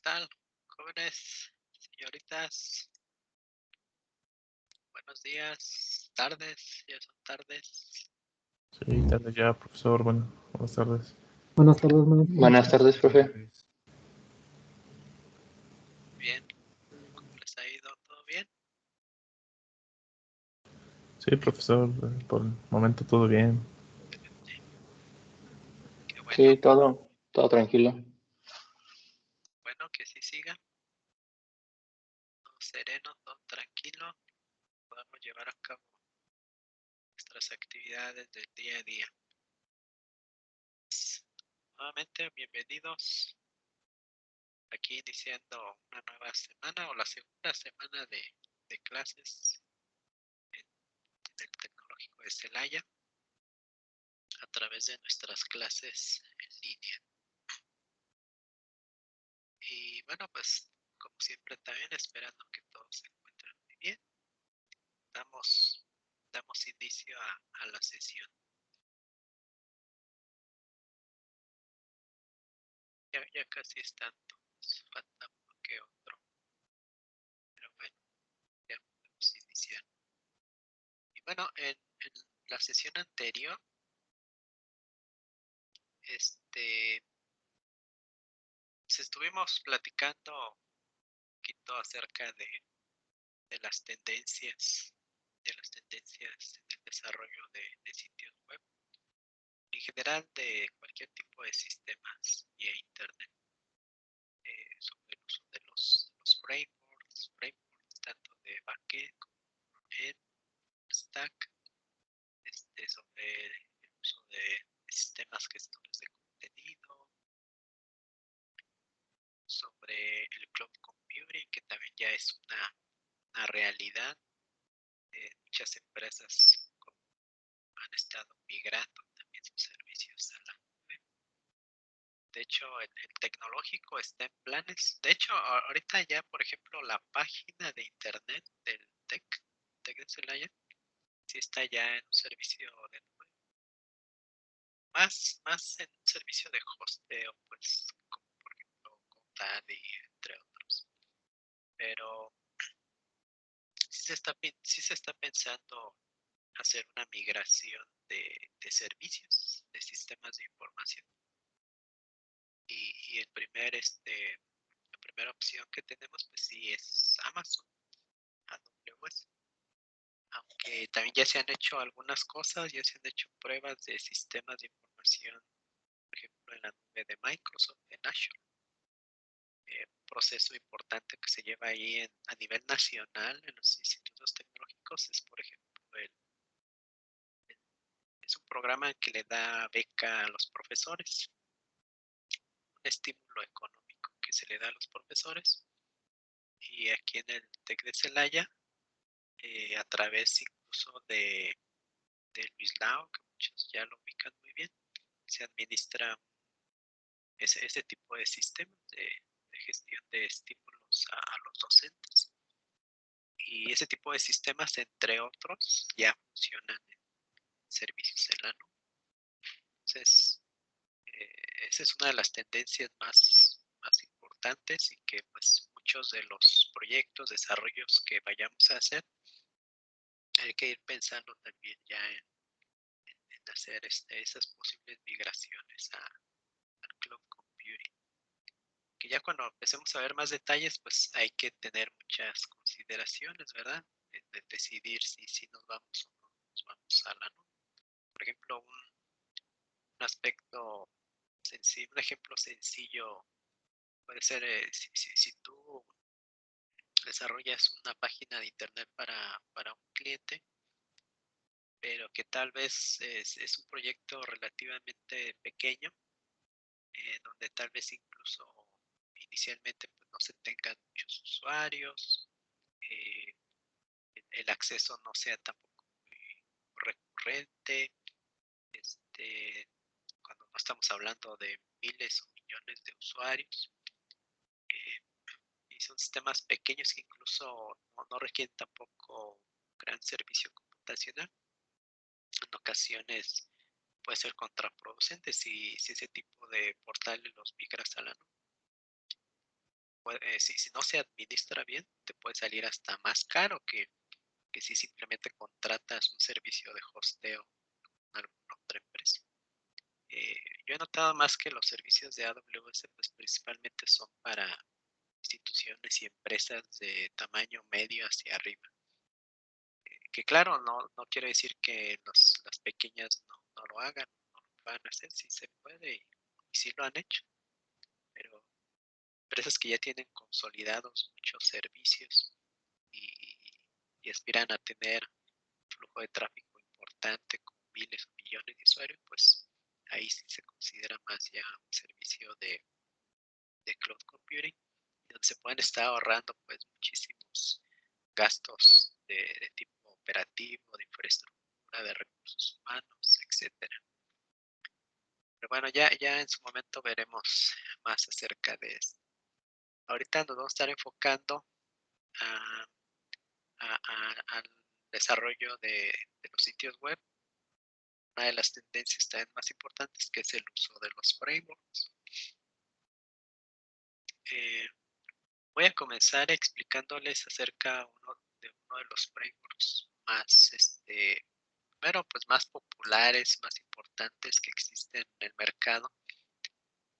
tal, jóvenes, señoritas? Buenos días, tardes, ya son tardes. Sí, tarde ya, profesor. Bueno, buenas tardes. Buenas tardes, maestro. Buenas tardes, profe. Bien, ¿cómo les ha ido? ¿Todo bien? Sí, profesor, por el momento todo bien. Qué bueno, Sí, todo tranquilo. bueno que sí siga. Todo sereno, todo tranquilo. Podemos llevar a cabo nuestras actividades del día a día. Nuevamente, bienvenidos. Aquí iniciando una nueva semana o la segunda semana de clases en el Tecnológico de Celaya a través de nuestras clases en línea. Y bueno, pues como siempre también esperando que todos se encuentren muy bien. Damos inicio a la sesión. Ya casi están todos, falta uno que otro. Pero bueno, ya podemos iniciar. Y bueno, en la sesión anterior, pues estuvimos platicando un poquito acerca de las tendencias, en el desarrollo de sitios web, en general de cualquier tipo de sistemas vía internet, sobre el uso de los frameworks, tanto de backend como en stack, sobre el uso de sistemas gestores de contenido, sobre el cloud computing, que también ya es una realidad. Muchas empresas han estado migrando también sus servicios a la nube. De hecho, el tecnológico está en planes. De hecho, ahorita ya, por ejemplo, la página de internet del TEC de Celaya, sí está ya en un servicio de nube. Más en un servicio de hosteo, pues, como por ejemplo GoDaddy, entre otros. Pero sí se está pensando hacer una migración de servicios, de sistemas de información. Y la primera opción que tenemos, pues sí, es Amazon, AWS. Aunque también ya se han hecho algunas cosas, ya se han hecho pruebas de sistemas de información, por ejemplo, en la nube de Microsoft, en Azure. Un proceso importante que se lleva ahí a nivel nacional en los institutos tecnológicos es, por ejemplo, es un programa que le da beca a los profesores, un estímulo económico que se le da a los profesores. Y aquí en el TEC de Celaya, a través incluso de Luis Lao, que muchos ya lo ubican muy bien, se administra ese tipo de sistemas de gestión de estímulos a los docentes. Y ese tipo de sistemas, entre otros, ya funcionan en servicios en la nube. Entonces, esa es una de las tendencias más importantes y que pues muchos de los proyectos, desarrollos que vayamos a hacer, hay que ir pensando también ya en hacer esas posibles migraciones al cloud computing. Que ya cuando empecemos a ver más detalles, pues hay que tener muchas consideraciones, ¿verdad? De decidir si nos vamos o no nos vamos a la nube. Por ejemplo, un aspecto sencillo, un ejemplo sencillo puede ser si tú desarrollas una página de internet para un cliente, pero que tal vez es un proyecto relativamente pequeño, donde tal vez incluso inicialmente pues, no se tengan muchos usuarios, eh, el acceso no sea tampoco muy recurrente, cuando no estamos hablando de miles o millones de usuarios, eh, y son sistemas pequeños que incluso no requieren tampoco gran servicio computacional. En ocasiones puede ser contraproducente si ese tipo de portales los migras a la nube. si no se administra bien, te puede salir hasta más caro que si simplemente contratas un servicio de hosteo con alguna otra empresa. Yo he notado más que los servicios de AWS pues principalmente son para instituciones y empresas de tamaño medio hacia arriba. Que claro, no quiero decir que las pequeñas no lo hagan, no lo puedan hacer, sí se puede y sí lo han hecho, pero empresas que ya tienen consolidados muchos servicios y aspiran a tener un flujo de tráfico importante con miles o millones de usuarios, pues ahí sí se considera más ya un servicio de cloud computing, donde se pueden estar ahorrando pues muchísimos gastos de tipo operativo, de infraestructura, de recursos humanos, etcétera. Pero bueno, ya en su momento veremos más acerca de esto. Ahorita nos vamos a estar enfocando al desarrollo de los sitios web. Una de las tendencias también más importantes que es el uso de los frameworks. Voy a comenzar explicándoles acerca de uno de los frameworks más, pues más populares, más importantes que existen en el mercado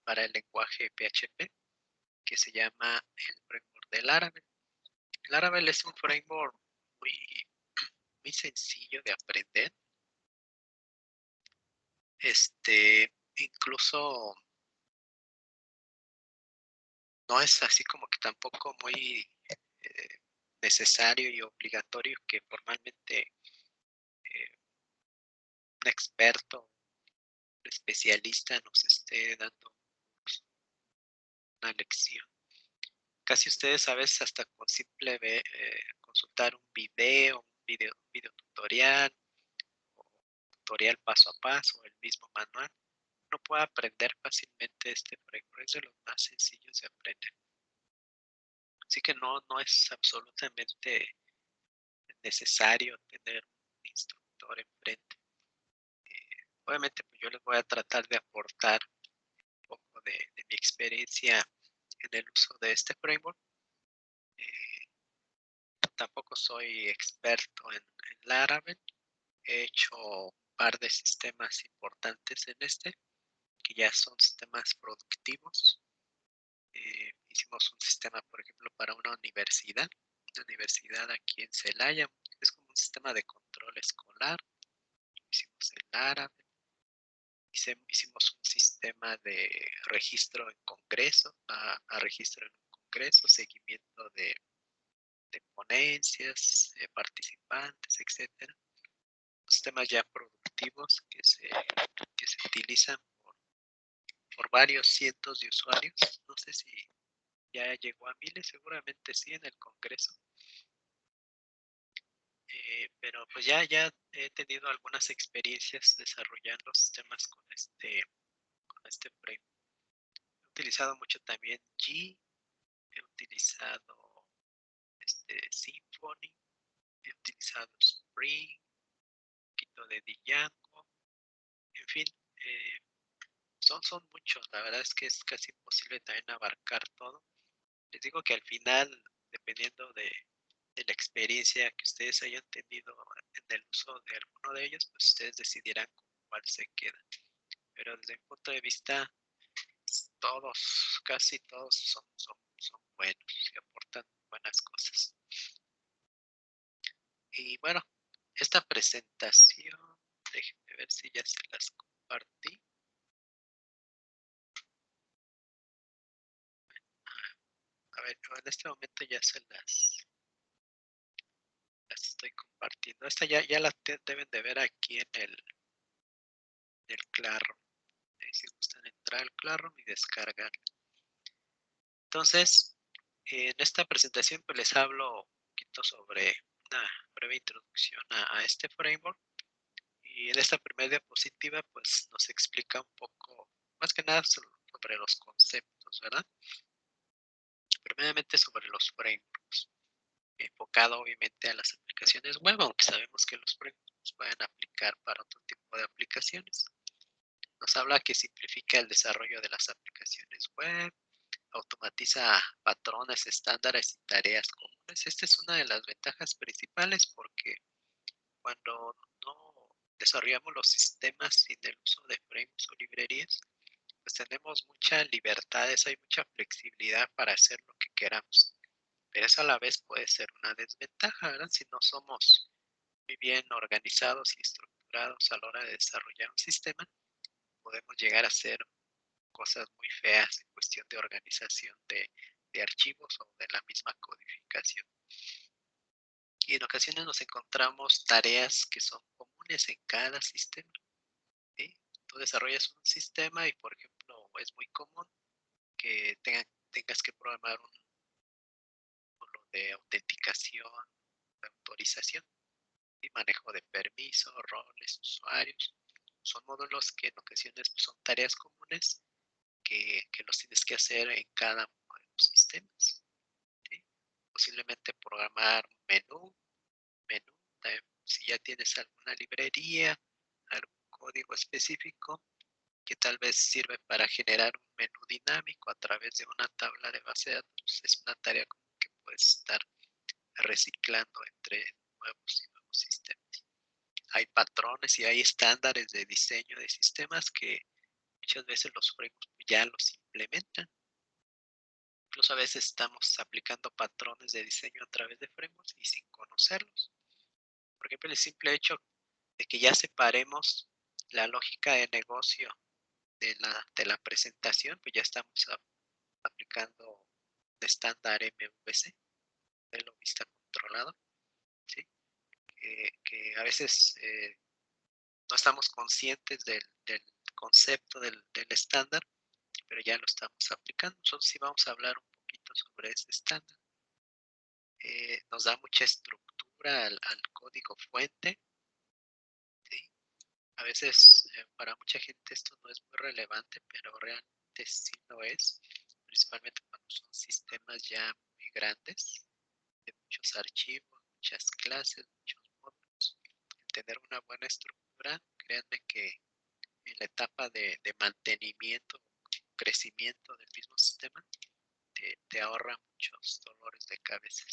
para el lenguaje PHP, que se llama el framework de Laravel. Laravel es un framework muy, muy sencillo de aprender. Incluso no es así como que tampoco muy necesario y obligatorio que formalmente un experto, un especialista nos esté dando una lección. Casi ustedes a veces hasta con simple consultar un video tutorial o tutorial paso a paso, el mismo manual, uno puede aprender fácilmente este framework, es de los más sencillos de aprender. Así que no es absolutamente necesario tener un instructor enfrente. Obviamente pues yo les voy a tratar de aportar un poco de mi experiencia en el uso de este framework. Tampoco soy experto en Laravel. He hecho un par de sistemas importantes en que ya son sistemas productivos. Hicimos un sistema, por ejemplo, para una universidad aquí en Celaya. Es como un sistema de control escolar. Hicimos en Laravel. Hicimos un sistema de registro en congreso, a registro en un congreso, seguimiento de ponencias, participantes, etcétera. Sistemas ya productivos que se utilizan por varios cientos de usuarios. No sé si ya llegó a miles, seguramente sí en el Congreso. Pero pues ya he tenido algunas experiencias desarrollando sistemas con este framework. He utilizado mucho también G, he utilizado Symfony, he utilizado Spring, un poquito de Django, en fin, son muchos, la verdad es que es casi imposible también abarcar todo. Les digo que al final, dependiendo de la experiencia que ustedes hayan tenido en el uso de alguno de ellos, pues ustedes decidirán con cuál se quedan. Pero desde mi punto de vista, casi todos son buenos y aportan buenas cosas. Y bueno, esta presentación, déjenme ver si ya se las compartí. A ver, en este momento ya se las estoy compartiendo. Esta ya la deben de ver aquí en el Classroom. Si gustan entrar al Classroom y descargar. Entonces, en esta presentación pues les hablo un poquito sobre una breve introducción a este framework. Y en esta primera diapositiva pues nos explica un poco, más que nada sobre los conceptos, ¿verdad? Primeramente sobre los frameworks, enfocado obviamente a las aplicaciones web, aunque sabemos que los frameworks pueden aplicar para otro tipo de aplicaciones. Nos habla que simplifica el desarrollo de las aplicaciones web, automatiza patrones, estándares y tareas comunes. Esta es una de las ventajas principales porque cuando no desarrollamos los sistemas sin el uso de frameworks o librerías, pues tenemos muchas libertades, hay mucha flexibilidad para hacer lo que queramos. Pero eso a la vez puede ser una desventaja, ¿verdad? Si no somos muy bien organizados y estructurados a la hora de desarrollar un sistema, podemos llegar a hacer cosas muy feas en cuestión de organización de archivos o de la misma codificación. Y en ocasiones nos encontramos tareas que son comunes en cada sistema. ¿Sí? Tú desarrollas un sistema y, por ejemplo, es muy común que tengas que programar un módulo de autenticación, de autorización y manejo de permisos, roles, usuarios. Son módulos que en ocasiones son tareas comunes que los tienes que hacer en cada uno de los sistemas. ¿Sí? Posiblemente programar un menú, si ya tienes alguna librería, algún código específico que tal vez sirve para generar un menú dinámico a través de una tabla de base de datos. Es una tarea que puedes estar reciclando entre nuevos y nuevos sistemas. Hay patrones y hay estándares de diseño de sistemas que muchas veces los frameworks ya los implementan. Incluso a veces estamos aplicando patrones de diseño a través de frameworks y sin conocerlos. Por ejemplo, el simple hecho de que ya separemos la lógica de negocio de la presentación, pues ya estamos aplicando un estándar MVC, modelo vista controlado, ¿sí? Que a veces no estamos conscientes del concepto del estándar, pero ya lo estamos aplicando. Nosotros sí vamos a hablar un poquito sobre ese estándar. Nos da mucha estructura al código fuente, ¿sí? A veces para mucha gente esto no es muy relevante, pero realmente sí lo es, principalmente cuando son sistemas ya muy grandes, de muchos archivos, muchas clases, muchos módulos. Tener una buena estructura, créanme que en la etapa de mantenimiento, crecimiento del mismo sistema, te ahorra muchos dolores de cabeza.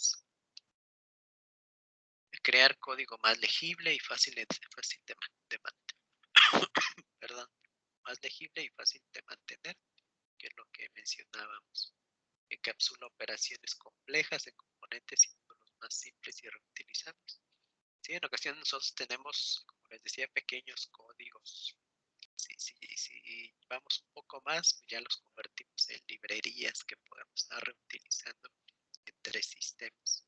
Crear código más legible y fácil de perdón, más legible y fácil de mantener, que es lo que mencionábamos. Encapsula operaciones complejas en componentes y módulos más simples y reutilizables. Sí, en ocasiones nosotros tenemos, como les decía, pequeños códigos. Si vamos un poco más, pues ya los convertimos en librerías que podemos estar reutilizando entre sistemas.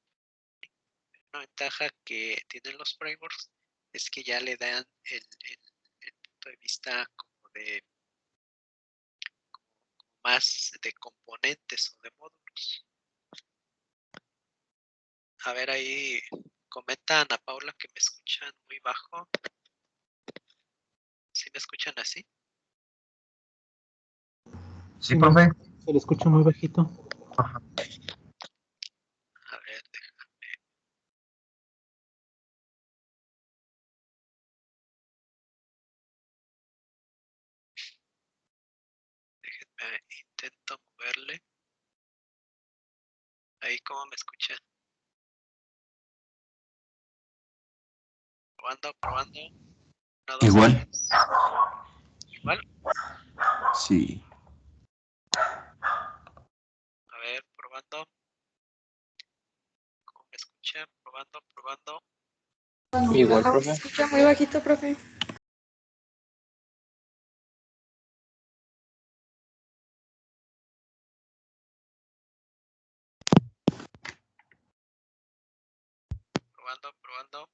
Una ventaja que tienen los frameworks es que ya le dan el punto de vista como de más de componentes o de módulos. A ver, ahí comenta Ana Paula que me escuchan muy bajo. ¿Sí me escuchan así? Sí, profe. Se le escucha muy bajito. Ajá. A ver, déjenme, intento moverle. Ahí, ¿cómo me escuchan? Probando. 1, 2, Igual. 3. Igual. Sí. A ver, probando. ¿Cómo me escuchan? Probando. Igual, Se profe. escucha muy bajito, profe. Probando.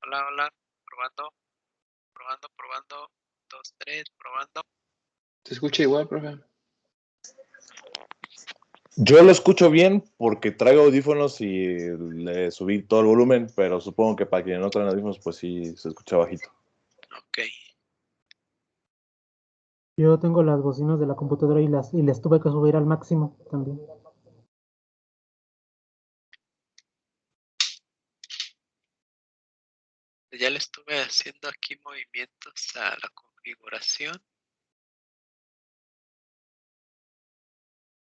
Hola. Probando. 2, 3, probando. ¿Se escucha igual, profe? Yo lo escucho bien porque traigo audífonos y le subí todo el volumen, pero supongo que para quienes no traen audífonos, pues sí se escucha bajito. Ok. Yo tengo las bocinas de la computadora y les tuve que subir al máximo también. Ya le estuve haciendo aquí movimientos a la configuración.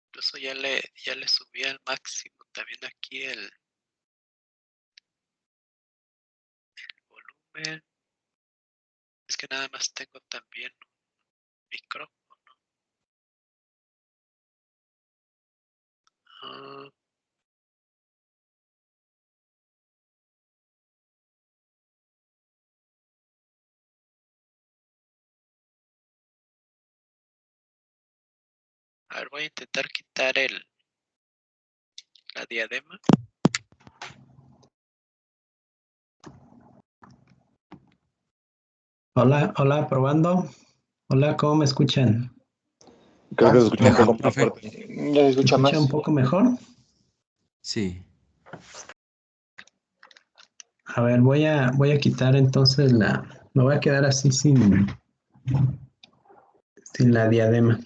Incluso ya le subí al máximo también aquí el volumen. Es que nada más tengo también un micrófono. Ah, a ver, voy a intentar quitar la diadema. Hola, hola, probando. Hola, ¿cómo me escuchan? Creo que se escucha un Mejor, poco más profe. fuerte. Ya se ¿Se escucha escucha más. un poco mejor? Sí. A ver, voy a quitar entonces me voy a quedar así sin la diadema.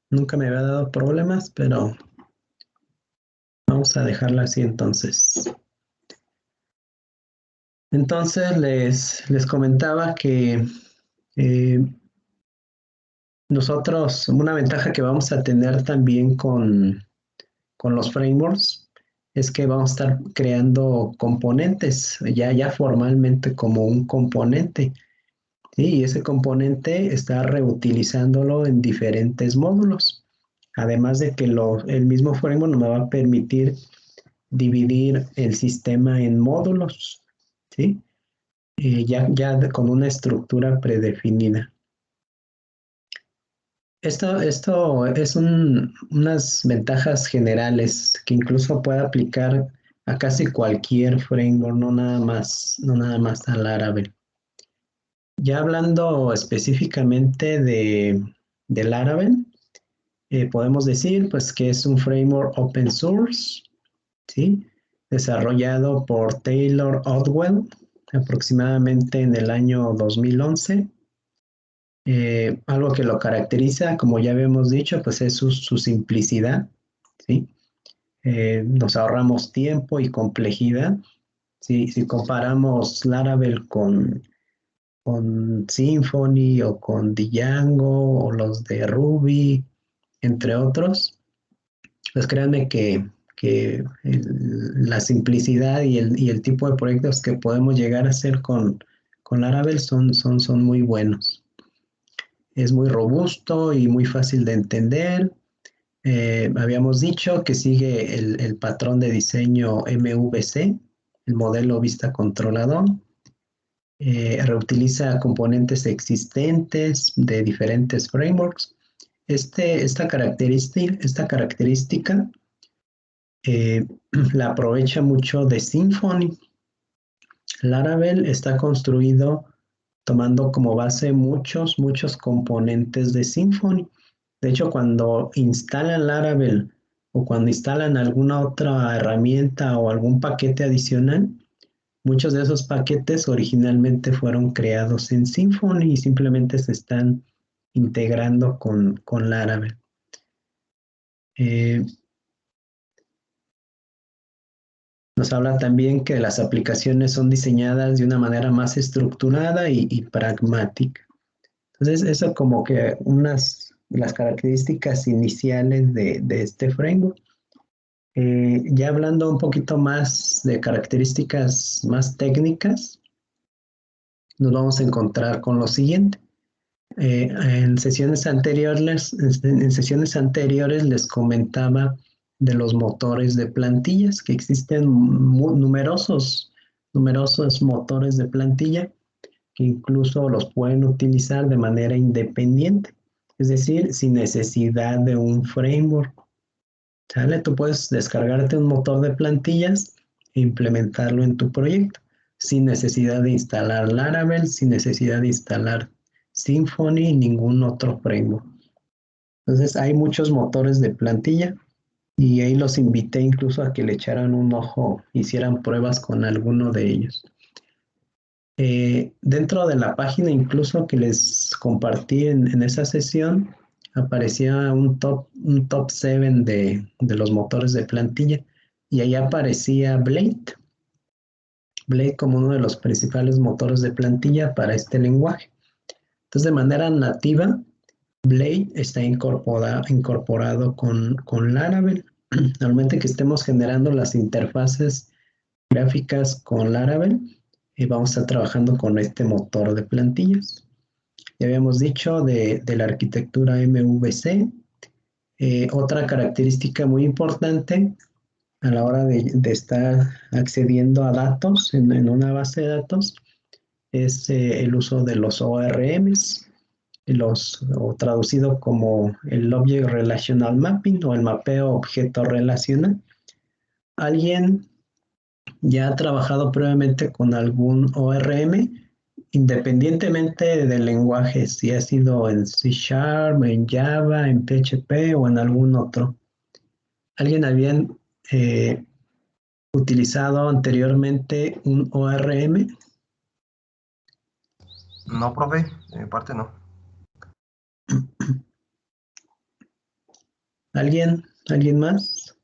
Nunca me había dado problemas, pero vamos a dejarla así entonces. Entonces les comentaba que nosotros, una ventaja que vamos a tener también con los frameworks es que vamos a estar creando componentes, ya formalmente como un componente. ¿Sí? Y ese componente está reutilizándolo en diferentes módulos. Además de que el mismo framework nos va a permitir dividir el sistema en módulos, ¿sí? Ya con una estructura predefinida. Esto es unas ventajas generales que incluso puede aplicar a casi cualquier framework, no nada más al Laravel. Ya hablando específicamente del Laravel, podemos decir pues, que es un framework open source, ¿sí? Desarrollado por Taylor Otwell aproximadamente en el año 2011. Algo que lo caracteriza, como ya habíamos dicho, pues es su simplicidad, ¿sí? Nos ahorramos tiempo y complejidad. ¿Sí? Si comparamos Laravel con Symfony o con Django o los de Ruby, entre otros, pues créanme que la simplicidad y el tipo de proyectos que podemos llegar a hacer con Laravel son muy buenos. Es muy robusto y muy fácil de entender. Habíamos dicho que sigue el patrón de diseño MVC, el modelo vista controlador. Reutiliza componentes existentes de diferentes frameworks. Esta característica la aprovecha mucho de Symfony. Laravel está construido tomando como base muchos componentes de Symfony. De hecho, cuando instalan Laravel o cuando instalan alguna otra herramienta o algún paquete adicional, muchos de esos paquetes originalmente fueron creados en Symfony y simplemente se están integrando con Laravel. Nos habla también que las aplicaciones son diseñadas de una manera más estructurada y pragmática. Entonces, eso como que unas de las características iniciales de este framework. Ya hablando un poquito más de características más técnicas, nos vamos a encontrar con lo siguiente. En sesiones anteriores les comentaba de los motores de plantillas, que existen numerosos motores de plantilla que incluso los pueden utilizar de manera independiente, es decir, sin necesidad de un framework. ¿Sale? Tú puedes descargarte un motor de plantillas e implementarlo en tu proyecto sin necesidad de instalar Laravel, sin necesidad de instalar Symfony, ningún otro framework. Entonces hay muchos motores de plantilla y ahí los invité incluso a que le echaran un ojo, hicieran pruebas con alguno de ellos. Dentro de la página incluso que les compartí en esa sesión, aparecía un top 7 de los motores de plantilla y ahí aparecía Blade como uno de los principales motores de plantilla para este lenguaje. Entonces, de manera nativa, Blade está incorporado con Laravel. Al momento que estemos generando las interfaces gráficas con Laravel, vamos a estar trabajando con este motor de plantillas. Ya habíamos dicho de la arquitectura MVC. Otra característica muy importante a la hora de estar accediendo a datos en una base de datos es el uso de los ORMs, o traducido como el Object Relational Mapping o el mapeo objeto relacional. ¿Alguien ya ha trabajado previamente con algún ORM? Independientemente del lenguaje, si ha sido en C#, en Java, en PHP o en algún otro. ¿Alguien había utilizado anteriormente un ORM? No, profe, de mi parte no. ¿Alguien más?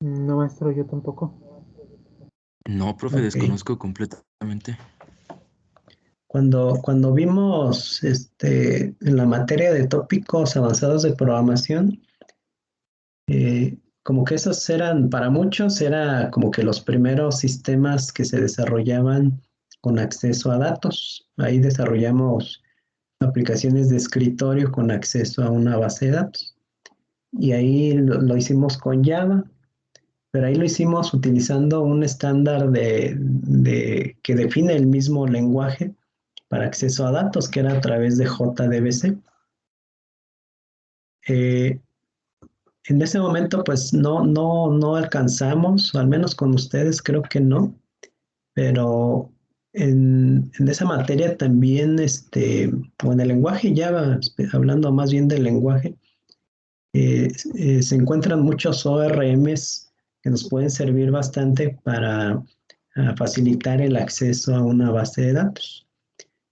No, maestro, yo tampoco. No, profe, Ok. desconozco completamente. Cuando vimos en la materia de tópicos avanzados de programación, como que esos eran, para muchos, era como que los primeros sistemas que se desarrollaban con acceso a datos. Ahí desarrollamos aplicaciones de escritorio con acceso a una base de datos. Y ahí lo hicimos con Java, pero ahí lo hicimos utilizando un estándar que define el mismo lenguaje para acceso a datos, que era a través de JDBC. En ese momento, pues no alcanzamos, o al menos con ustedes creo que no, pero en esa materia también, o en el lenguaje Java, hablando más bien del lenguaje, se encuentran muchos ORMs que nos pueden servir bastante para facilitar el acceso a una base de datos.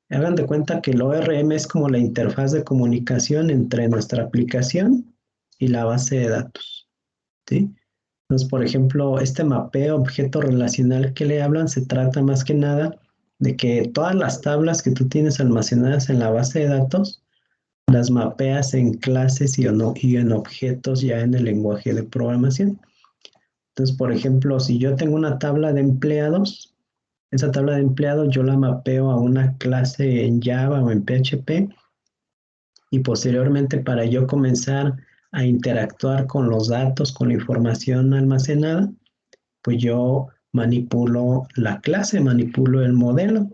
Hagan de cuenta que el ORM es como la interfaz de comunicación entre nuestra aplicación y la base de datos, ¿sí? Entonces, por ejemplo, este mapeo objeto relacional que le hablan se trata más que nada de que todas las tablas que tú tienes almacenadas en la base de datos las mapeas en clases y en objetos ya en el lenguaje de programación. Entonces, por ejemplo, si yo tengo una tabla de empleados, esa tabla de empleados yo la mapeo a una clase en Java o en PHP y posteriormente para yo comenzar a interactuar con los datos, con la información almacenada, pues yo manipulo la clase, manipulo el modelo,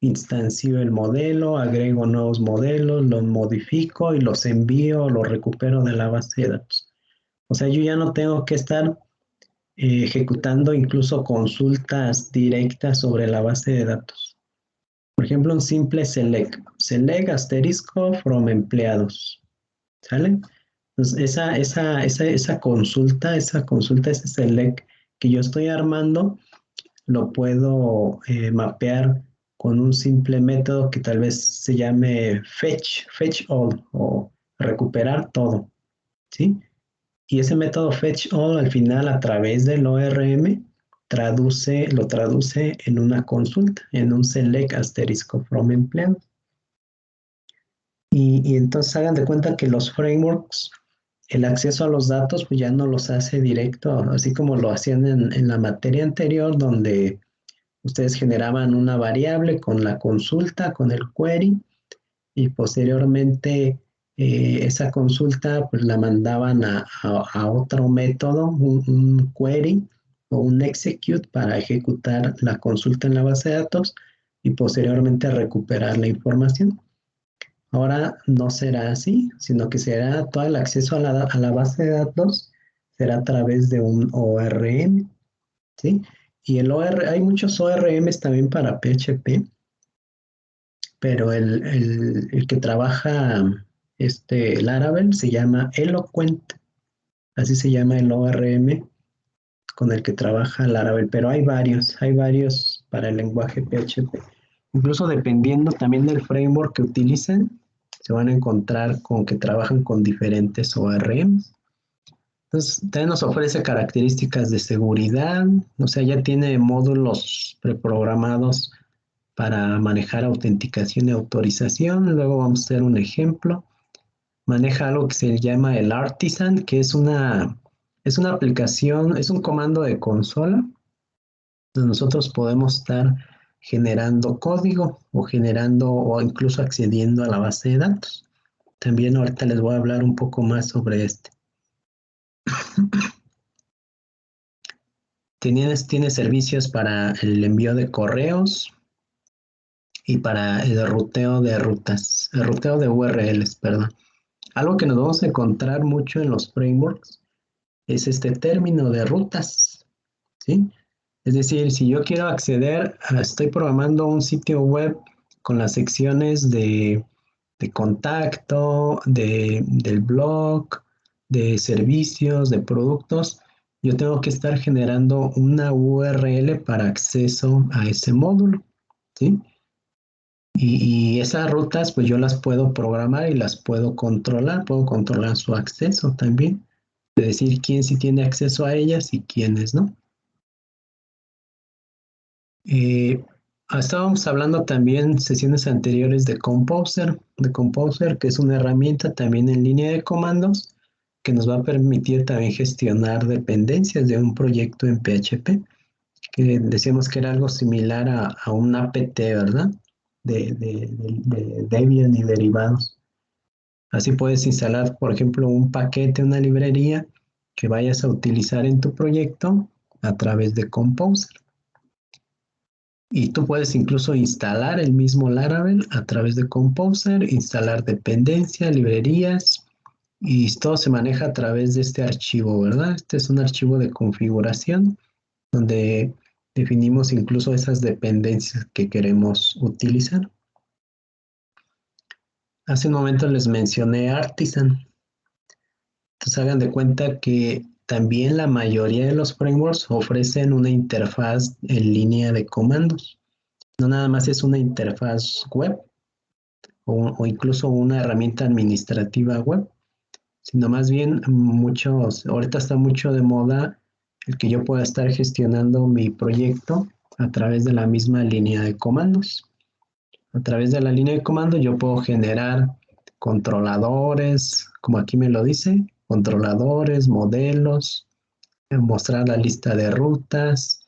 instancio el modelo, agrego nuevos modelos, los modifico y los envío, los recupero de la base de datos. O sea, yo ya no tengo que estar ejecutando incluso consultas directas sobre la base de datos. Por ejemplo, un simple select asterisco from empleados, ¿sale? Entonces, esa consulta, ese select que yo estoy armando, lo puedo mapear con un simple método que tal vez se llame fetch all o recuperar todo, ¿sí? Y ese método fetch all al final a través del ORM lo traduce en una consulta, en un select asterisco from empleado. Y entonces hagan de cuenta que los frameworks, el acceso a los datos, pues ya no los hace directo, así como lo hacían en la materia anterior, donde ustedes generaban una variable con la consulta, con el query, y posteriormente esa consulta pues la mandaban a otro método, un query o un execute para ejecutar la consulta en la base de datos y posteriormente recuperar la información. Ahora no será así, sino que será todo el acceso a la base de datos será a través de un ORM, ¿sí? Y hay muchos ORMs también para PHP, pero el que trabaja Laravel se llama Eloquent, así se llama el ORM con el que trabaja Laravel, pero hay varios para el lenguaje PHP. Incluso dependiendo también del framework que utilicen, se van a encontrar con que trabajan con diferentes ORMs. Entonces, también nos ofrece características de seguridad, o sea, ya tiene módulos preprogramados para manejar autenticación y autorización. Luego vamos a hacer un ejemplo. Maneja algo que se llama el Artisan, que es una aplicación, es un comando de consola, donde nosotros podemos estar generando código o generando o incluso accediendo a la base de datos. También ahorita les voy a hablar un poco más sobre este. Tiene servicios para el envío de correos y para el ruteo de rutas, el ruteo de URLs, perdón. Algo que nos vamos a encontrar mucho en los frameworks es este término de rutas, ¿sí? Es decir, si yo quiero acceder, estoy programando un sitio web con las secciones de contacto, del blog, de servicios, de productos, yo tengo que estar generando una URL para acceso a ese módulo, ¿sí? Y esas rutas, pues yo las puedo programar y las puedo controlar su acceso también, de decir quién sí tiene acceso a ellas y quiénes no. Estábamos hablando también sesiones anteriores de Composer, que es una herramienta también en línea de comandos que nos va a permitir también gestionar dependencias de un proyecto en PHP, que decíamos que era algo similar a un apt, ¿verdad? De Debian y derivados. Así puedes instalar, por ejemplo, un paquete, una librería que vayas a utilizar en tu proyecto a través de Composer. Y tú puedes incluso instalar el mismo Laravel a través de Composer, instalar dependencias, librerías, y todo se maneja a través de este archivo, ¿verdad? Este es un archivo de configuración donde definimos incluso esas dependencias que queremos utilizar. Hace un momento les mencioné Artisan. Entonces hagan de cuenta que también la mayoría de los frameworks ofrecen una interfaz en línea de comandos. No nada más es una interfaz web o incluso una herramienta administrativa web, sino más bien ahorita está mucho de moda el que yo pueda estar gestionando mi proyecto a través de la misma línea de comandos. A través de la línea de comandos yo puedo generar controladores, como aquí me lo dice, controladores, modelos, mostrar la lista de rutas,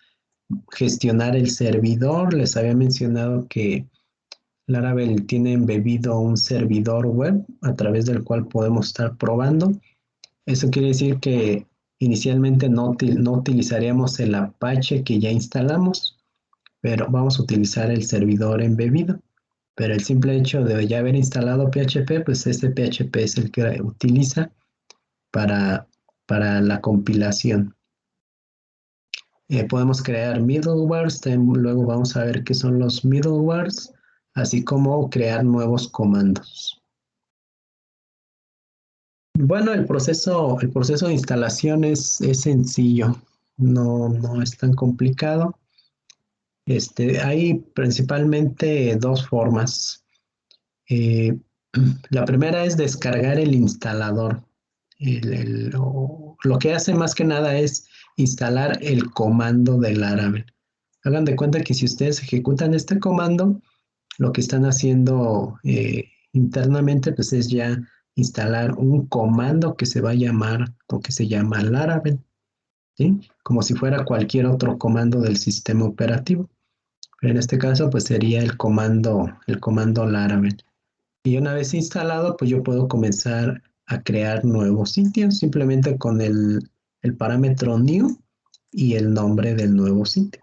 gestionar el servidor. Les había mencionado que Laravel tiene embebido un servidor web a través del cual podemos estar probando. Eso quiere decir que inicialmente no utilizaríamos el Apache que ya instalamos, pero vamos a utilizar el servidor embebido. Pero el simple hecho de ya haber instalado PHP, pues ese PHP es el que utiliza para la compilación. Podemos crear middlewares, luego vamos a ver qué son los middlewares, así como crear nuevos comandos. Bueno, el proceso de instalación es sencillo, no es tan complicado. Hay principalmente dos formas. La primera es descargar el instalador. Lo que hace más que nada es instalar el comando de Laravel. Hagan de cuenta que si ustedes ejecutan este comando, lo que están haciendo internamente pues es ya instalar un comando que se va a llamar o que se llama Laravel, ¿sí? Como si fuera cualquier otro comando del sistema operativo. Pero en este caso pues sería el comando Laravel. Y una vez instalado, pues yo puedo comenzar a crear nuevos sitios simplemente con el parámetro new y el nombre del nuevo sitio.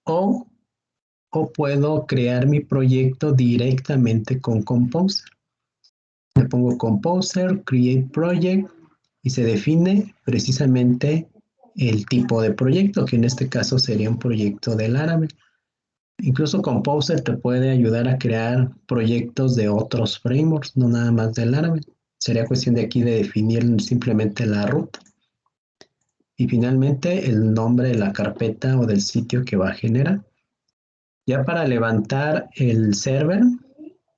O puedo crear mi proyecto directamente con Composer. Le pongo Composer, Create Project y se define precisamente el tipo de proyecto, que en este caso sería un proyecto de Laravel. Incluso Composer te puede ayudar a crear proyectos de otros frameworks, no nada más de Laravel. Sería cuestión de aquí de definir simplemente la ruta. y finalmente el nombre de la carpeta o del sitio que va a generar. Ya para levantar el server,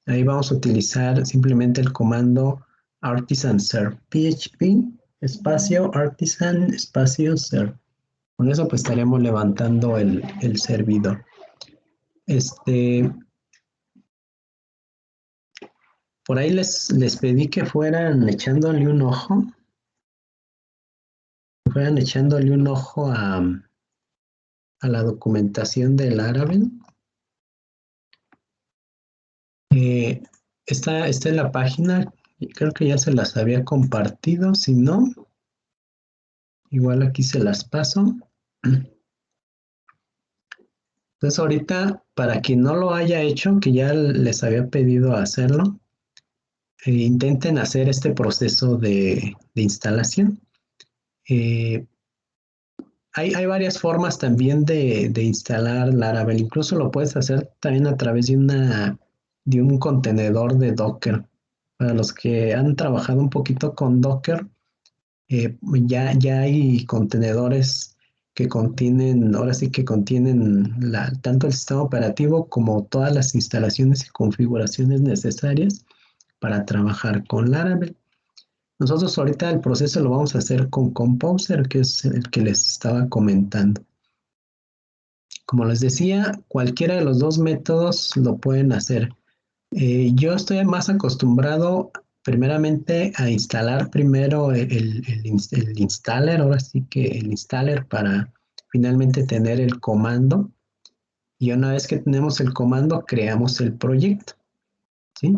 ahí vamos a utilizar simplemente el comando artisan serve, php espacio artisan espacio serve. Con eso pues estaremos levantando el servidor. Por ahí les pedí que fueran echándole un ojo. Fueran echándole un ojo a la documentación del Laravel. Está en la página, creo que ya se las había compartido, si no, igual aquí se las paso. Entonces ahorita, para quien no lo haya hecho, que ya les había pedido hacerlo, intenten hacer este proceso de instalación. Hay varias formas también de instalar Laravel. Incluso lo puedes hacer también a través de un contenedor de Docker. Para los que han trabajado un poquito con Docker, ya hay contenedores que contienen, ahora sí que contienen tanto el sistema operativo como todas las instalaciones y configuraciones necesarias para trabajar con Laravel. Nosotros ahorita el proceso lo vamos a hacer con Composer, que es el que les estaba comentando. Como les decía, cualquiera de los dos métodos lo pueden hacer. Yo estoy más acostumbrado primeramente a instalar primero el installer, ahora sí que el installer para finalmente tener el comando. Y una vez que tenemos el comando, creamos el proyecto, ¿sí?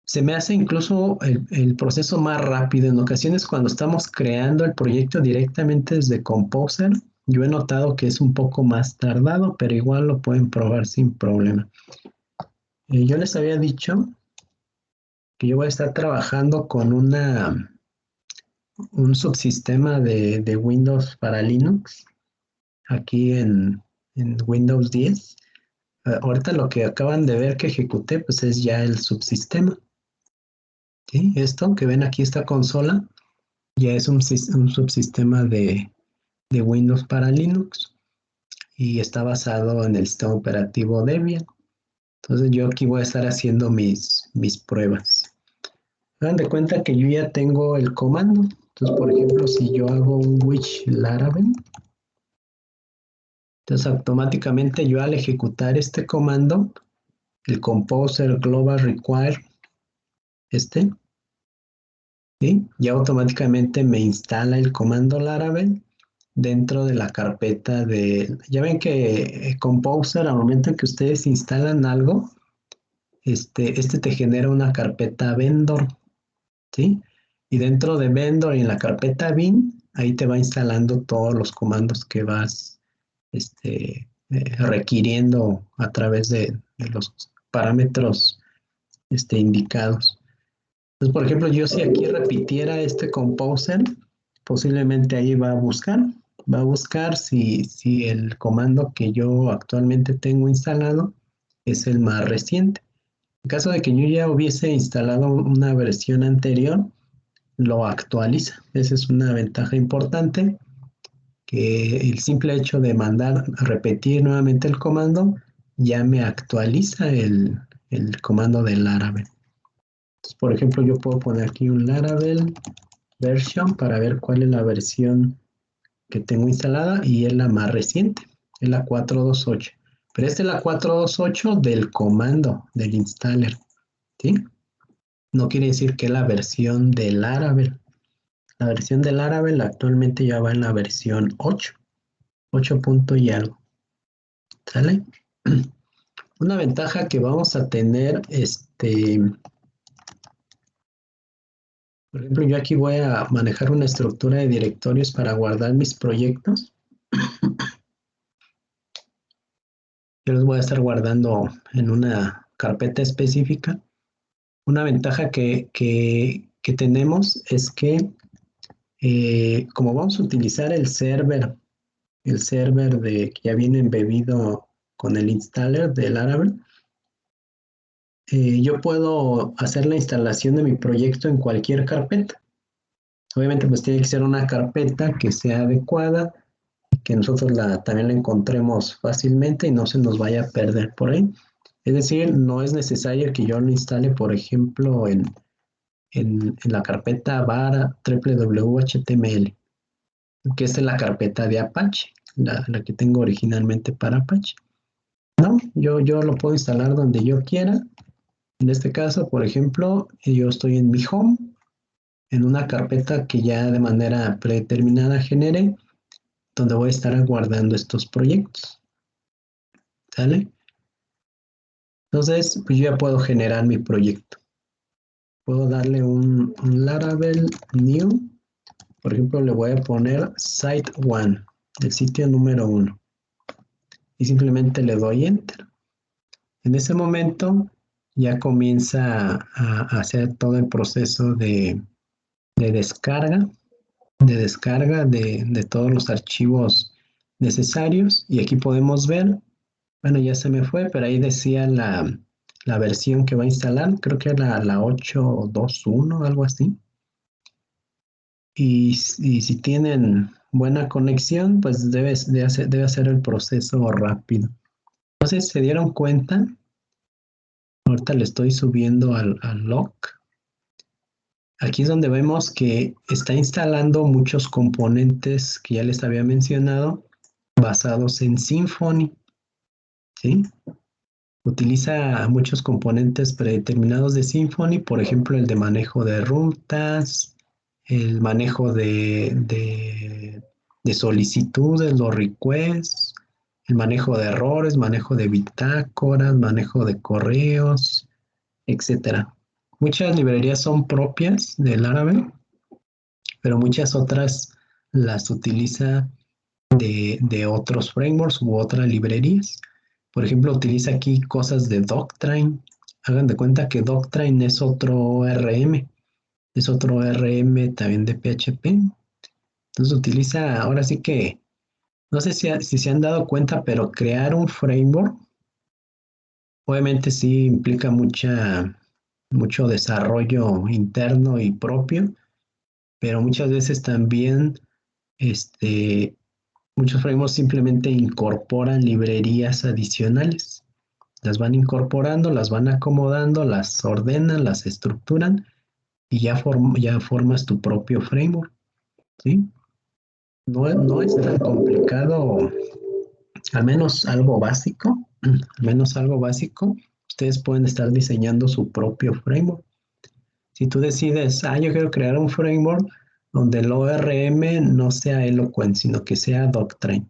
Se me hace incluso el proceso más rápido. En ocasiones cuando estamos creando el proyecto directamente desde Composer, yo he notado que es un poco más tardado, pero igual lo pueden probar sin problema. Yo les había dicho que yo voy a estar trabajando con un subsistema de Windows para Linux, aquí en Windows 10. Ahorita lo que acaban de ver que ejecuté, pues es ya el subsistema. ¿Sí? Esto que ven aquí, esta consola, ya es un subsistema de Windows para Linux y está basado en el sistema operativo Debian. Entonces yo aquí voy a estar haciendo mis pruebas. Hagan de cuenta que yo ya tengo el comando. Entonces, por ejemplo, si yo hago un which Laravel, entonces automáticamente yo al ejecutar este comando, el Composer Global Require, ¿sí? Ya automáticamente me instala el comando Laravel dentro de la carpeta de... Ya ven que Composer, al momento en que ustedes instalan algo, te genera una carpeta vendor, ¿sí? Y dentro de vendor, en la carpeta bin, ahí te va instalando todos los comandos que vas requiriendo a través de los parámetros indicados. Entonces, por ejemplo, yo si aquí repitiera este Composer, posiblemente ahí va a buscar si el comando que yo actualmente tengo instalado es el más reciente. En caso de que yo ya hubiese instalado una versión anterior, lo actualiza. Esa es una ventaja importante, que el simple hecho de repetir nuevamente el comando, ya me actualiza el comando de Laravel. Entonces, por ejemplo, yo puedo poner aquí un Laravel version para ver cuál es la versión que tengo instalada y es la más reciente, es la 428. Pero esta es la 428 del comando, del installer, ¿sí? No quiere decir que es la versión de Laravel. La versión de Laravel actualmente ya va en la versión 8 punto y algo. ¿Sale? Una ventaja que vamos a tener, por ejemplo, yo aquí voy a manejar una estructura de directorios para guardar mis proyectos. Yo los voy a estar guardando en una carpeta específica. Una ventaja que tenemos es que como vamos a utilizar el server que ya viene embebido con el installer de Laravel, yo puedo hacer la instalación de mi proyecto en cualquier carpeta. Obviamente, pues tiene que ser una carpeta que sea adecuada, que nosotros también la encontremos fácilmente y no se nos vaya a perder por ahí. Es decir, no es necesario que yo lo instale, por ejemplo, en la carpeta var www.html, que esta es la carpeta de Apache, la que tengo originalmente para Apache. No, yo lo puedo instalar donde yo quiera. En este caso, por ejemplo, yo estoy en mi home, en una carpeta que ya de manera predeterminada generé, donde voy a estar guardando estos proyectos. ¿Sale? Entonces, pues yo ya puedo generar mi proyecto. Puedo darle un Laravel new. Por ejemplo, le voy a poner site 1, el sitio número 1. Y simplemente le doy enter. En ese momento ya comienza a hacer todo el proceso de descarga, de todos los archivos necesarios. Y aquí podemos ver, bueno, ya se me fue, pero ahí decía la versión que va a instalar, creo que era la 8.2.1, algo así. Y si tienen buena conexión, pues debe hacer el proceso rápido. Entonces, ¿se dieron cuenta? Ahorita le estoy subiendo al log. Aquí es donde vemos que está instalando muchos componentes que ya les había mencionado, basados en Symfony. ¿Sí? Utiliza muchos componentes predeterminados de Symfony, por ejemplo, el de manejo de rutas, el manejo de solicitudes, los requests, el manejo de errores, manejo de bitácoras, manejo de correos, etcétera. Muchas librerías son propias del Laravel, pero muchas otras las utiliza de otros frameworks u otras librerías. Por ejemplo, utiliza aquí cosas de Doctrine. Hagan de cuenta que Doctrine es otro ORM. Es otro ORM también de PHP. Entonces utiliza, ahora sí que, no sé si se han dado cuenta, pero crear un framework, obviamente sí implica mucho desarrollo interno y propio, pero muchas veces también muchos frameworks simplemente incorporan librerías adicionales. Las van incorporando, las van acomodando, las ordenan, las estructuran y ya formas tu propio framework. ¿Sí? No es tan complicado, al menos algo básico. Al menos algo básico. Ustedes pueden estar diseñando su propio framework. Si tú decides, yo quiero crear un framework donde el ORM no sea Eloquent, sino que sea Doctrine.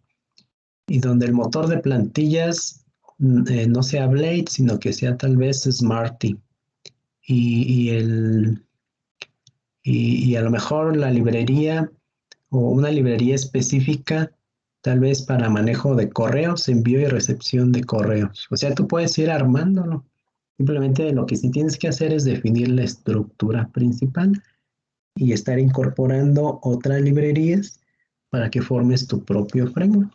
Y donde el motor de plantillas no sea Blade, sino que sea tal vez Smarty. Y a lo mejor la librería o una librería específica, tal vez para manejo de correos, envío y recepción de correos. O sea, tú puedes ir armándolo. Simplemente lo que sí tienes que hacer es definir la estructura principal y estar incorporando otras librerías para que formes tu propio framework.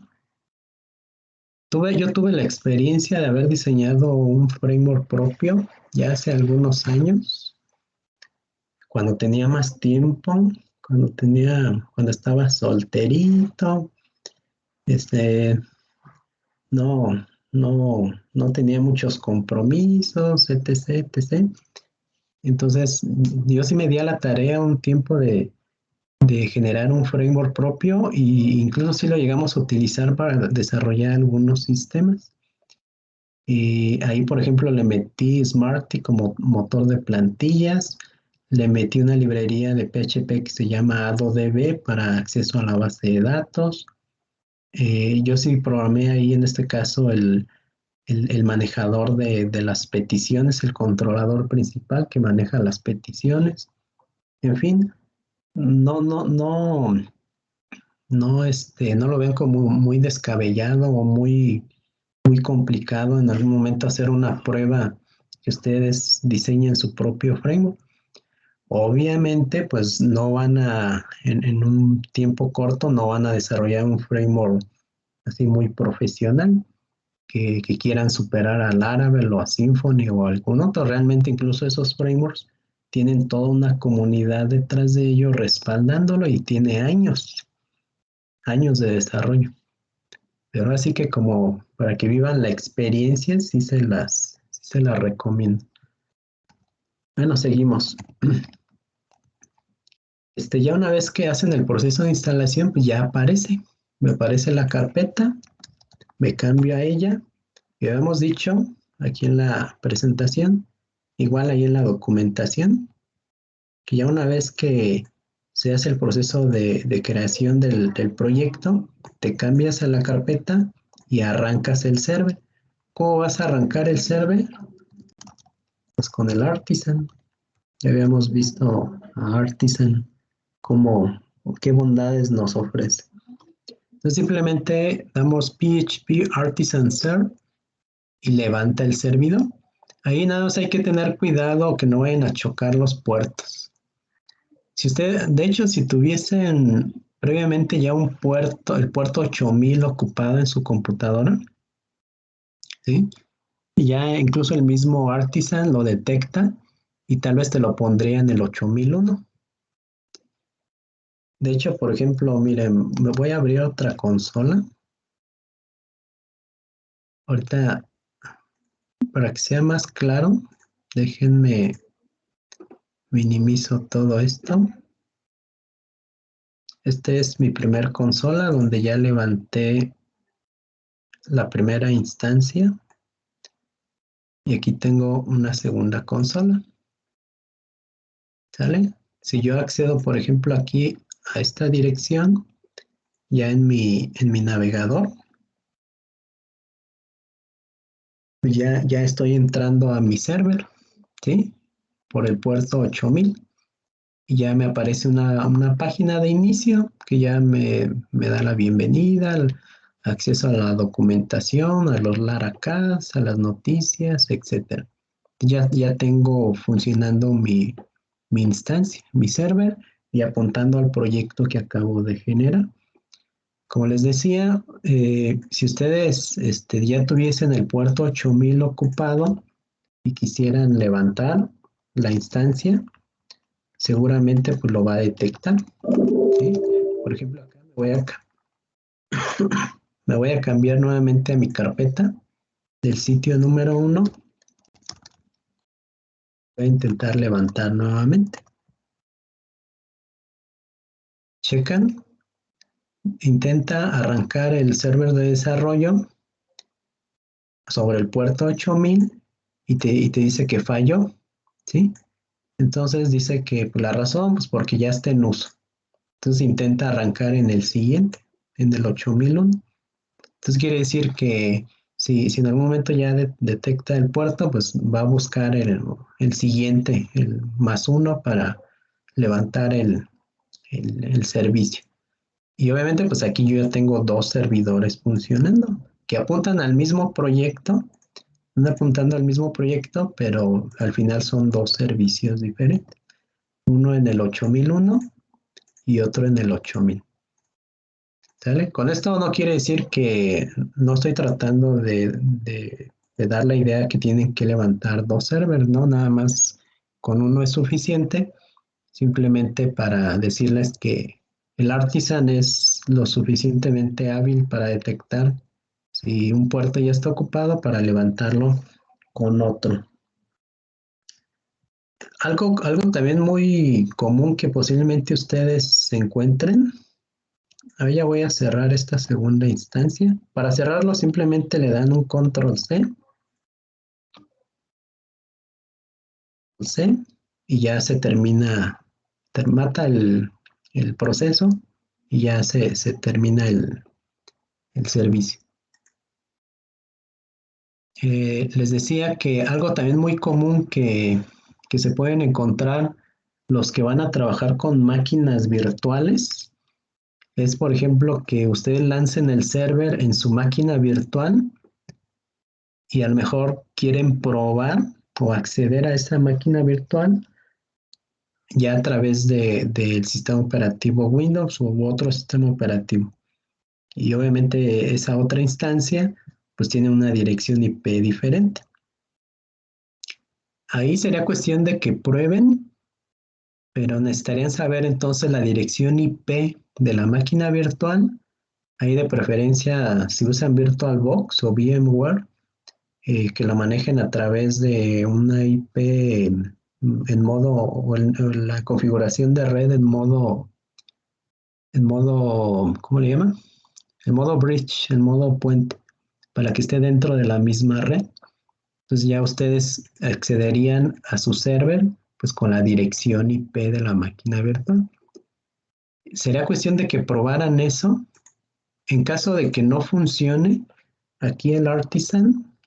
Yo tuve la experiencia de haber diseñado un framework propio ya hace algunos años, cuando tenía más tiempo, cuando estaba solterito, no tenía muchos compromisos, etc. Entonces, yo sí me di a la tarea un tiempo de generar un framework propio e incluso sí lo llegamos a utilizar para desarrollar algunos sistemas. Y ahí, por ejemplo, le metí Smarty como motor de plantillas, le metí una librería de PHP que se llama AdoDB para acceso a la base de datos. Yo sí programé ahí en este caso el manejador de las peticiones, el controlador principal que maneja las peticiones. En fin, no lo ven como muy descabellado o muy complicado en algún momento hacer una prueba que ustedes diseñen su propio framework. Obviamente, pues no van en un tiempo corto, no van a desarrollar un framework así muy profesional que quieran superar a Laravel o a Symfony o a algún otro. Realmente incluso esos frameworks tienen toda una comunidad detrás de ellos respaldándolo y tiene años de desarrollo. Pero así que como para que vivan la experiencia, sí se las recomiendo. Bueno, seguimos. Ya una vez que hacen el proceso de instalación, pues ya me aparece la carpeta, me cambio a ella. Y habíamos dicho aquí en la presentación, igual ahí en la documentación, que ya una vez que se hace el proceso de creación del proyecto, te cambias a la carpeta y arrancas el server. ¿Cómo vas a arrancar el server? Pues con el Artisan. Ya habíamos visto a Artisan qué bondades nos ofrece. Entonces simplemente damos PHP Artisan Serve y levanta el servidor. Ahí nada más hay que tener cuidado que no vayan a chocar los puertos. De hecho, si tuviesen previamente ya el puerto 8000 ocupado en su computadora, ¿sí? Y ya incluso el mismo Artisan lo detecta y tal vez te lo pondría en el 8001. De hecho, por ejemplo, miren, me voy a abrir otra consola. Ahorita, para que sea más claro, déjenme minimizo todo esto. Es mi primer consola donde ya levanté la primera instancia. Y aquí tengo una segunda consola. ¿Sale? Si yo accedo, por ejemplo, aquí a esta dirección, ya en mi navegador, ya estoy entrando a mi server, ¿sí? Por el puerto 8000. Y ya me aparece una página de inicio que ya me da la bienvenida, acceso a la documentación, a los Laracas, a las noticias, etc. Ya tengo funcionando mi instancia, mi server, y apuntando al proyecto que acabo de generar. Como les decía, si ustedes ya tuviesen el puerto 8000 ocupado y quisieran levantar la instancia, seguramente pues lo va a detectar, ¿sí? Por ejemplo, acá me voy a cambiar nuevamente a mi carpeta del sitio número 1. Voy a intentar levantar nuevamente. Checan. Intenta arrancar el server de desarrollo sobre el puerto 8000 y te dice que falló, ¿sí? Entonces dice que pues, la razón, pues porque ya está en uso. Entonces intenta arrancar en el siguiente, en el 8001. Entonces quiere decir que si en algún momento ya detecta el puerto, pues va a buscar el siguiente, el +1 para levantar el servicio. Y obviamente pues aquí yo ya tengo 2 servidores funcionando que apuntan al mismo proyecto, están apuntando al mismo proyecto, pero al final son 2 servicios diferentes. Uno en el 8001 y otro en el 8000. ¿Sale? Con esto no quiere decir que no estoy tratando de dar la idea que tienen que levantar 2 servers, ¿no? Nada más con uno es suficiente, simplemente para decirles que el Artisan es lo suficientemente hábil para detectar si un puerto ya está ocupado para levantarlo con otro. Algo también muy común que posiblemente ustedes se encuentren. Ahora ya voy a cerrar esta segunda instancia. Para cerrarlo simplemente le dan un Control-C. Y ya se mata el proceso y ya se termina el servicio. Les decía que algo también muy común que se pueden encontrar los que van a trabajar con máquinas virtuales es, por ejemplo, que ustedes lancen el server en su máquina virtual y a lo mejor quieren probar o acceder a esa máquina virtual ya a través del sistema operativo Windows u otro sistema operativo. Y obviamente esa otra instancia pues tiene una dirección IP diferente. Ahí sería cuestión de que prueben pero necesitarían saber entonces la dirección IP de la máquina virtual. Ahí de preferencia, si usan VirtualBox o VMware, que lo manejen a través de una IP en modo, o la configuración de red en modo, ¿cómo le llama? En modo bridge, en modo puente, para que esté dentro de la misma red. Entonces ya ustedes accederían a su server pues con la dirección IP de la máquina virtual. Sería cuestión de que probaran eso. En caso de que no funcione, aquí el Artisan,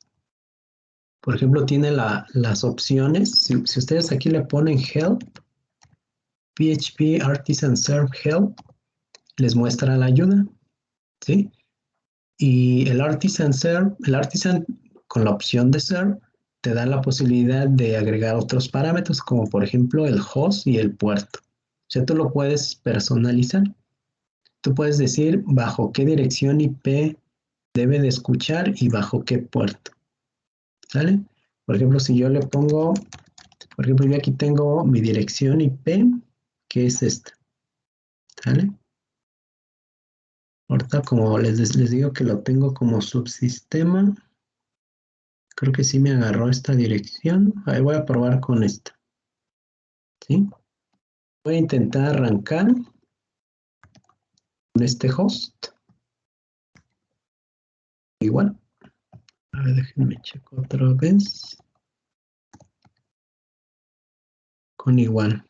por ejemplo, tiene las opciones. Si ustedes aquí le ponen Help, PHP Artisan Serve Help, les muestra la ayuda, ¿sí? Y el Artisan con la opción de Serve te da la posibilidad de agregar otros parámetros, como por ejemplo el host y el puerto. O sea, tú lo puedes personalizar. Tú puedes decir bajo qué dirección IP debe de escuchar y bajo qué puerto. ¿Sale? Por ejemplo, si yo le pongo, por ejemplo, yo aquí tengo mi dirección IP, que es esta. ¿Sale? Ahorita, como les digo que lo tengo como subsistema, creo que sí me agarró esta dirección. Ahí voy a probar con esta. ¿Sí? Voy a intentar arrancar con este host. Igual. A ver, déjenme checo otra vez. Con igual.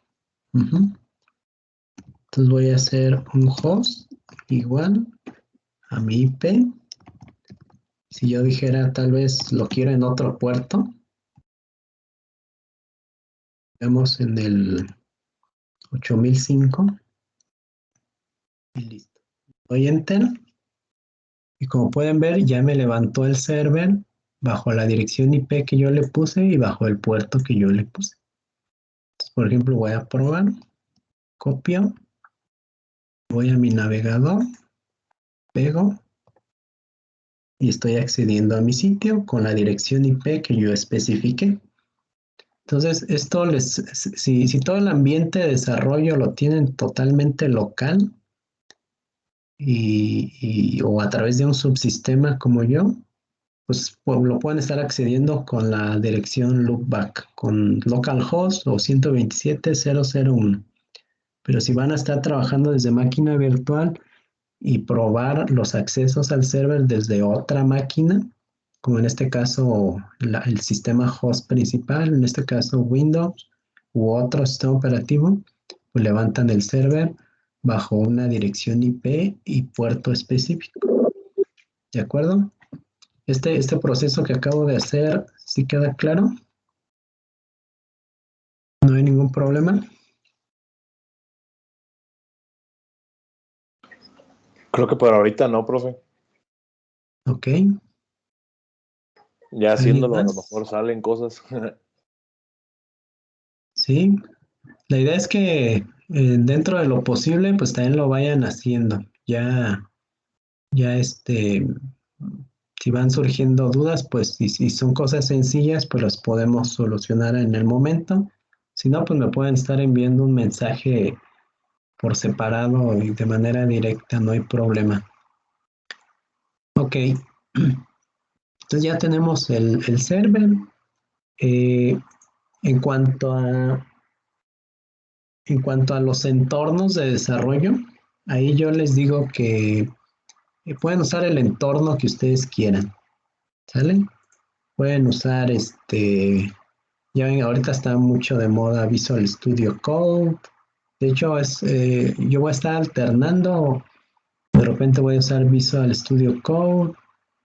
Entonces voy a hacer un host igual a mi IP. Si yo dijera tal vez lo quiero en otro puerto. Vemos en el 8005. Y listo. Doy Enter. Y como pueden ver, ya me levantó el server bajo la dirección IP que yo le puse y bajo el puerto que yo le puse. Entonces, por ejemplo, voy a probar. Copio. Voy a mi navegador. Pego. Y estoy accediendo a mi sitio con la dirección IP que yo especifiqué. Entonces, esto si todo el ambiente de desarrollo lo tienen totalmente local o a través de un subsistema como yo, pues lo pueden estar accediendo con la dirección loopback, con localhost o 127.0.0.1. Pero si van a estar trabajando desde máquina virtual y probar los accesos al server desde otra máquina, como en este caso el sistema host principal, en este caso Windows u otro sistema operativo, pues levantan el server bajo una dirección IP y puerto específico. ¿De acuerdo? Este proceso que acabo de hacer, ¿sí queda claro? ¿No hay ningún problema? Creo que por ahorita no, profe. Ok. Ya haciéndolo a lo más? mejor salen cosas. Sí. La idea es que dentro de lo posible, pues también lo vayan haciendo. Ya si van surgiendo dudas, pues si son cosas sencillas, pues las podemos solucionar en el momento. Si no, pues me pueden estar enviando un mensaje por separado y de manera directa, no hay problema. Ok. Entonces ya tenemos el server. En cuanto a los entornos de desarrollo, ahí yo les digo que pueden usar el entorno que ustedes quieran, ¿sale? Pueden usar ya ven, ahorita está mucho de moda Visual Studio Code. De hecho, yo voy a estar alternando, de repente voy a usar Visual Studio Code.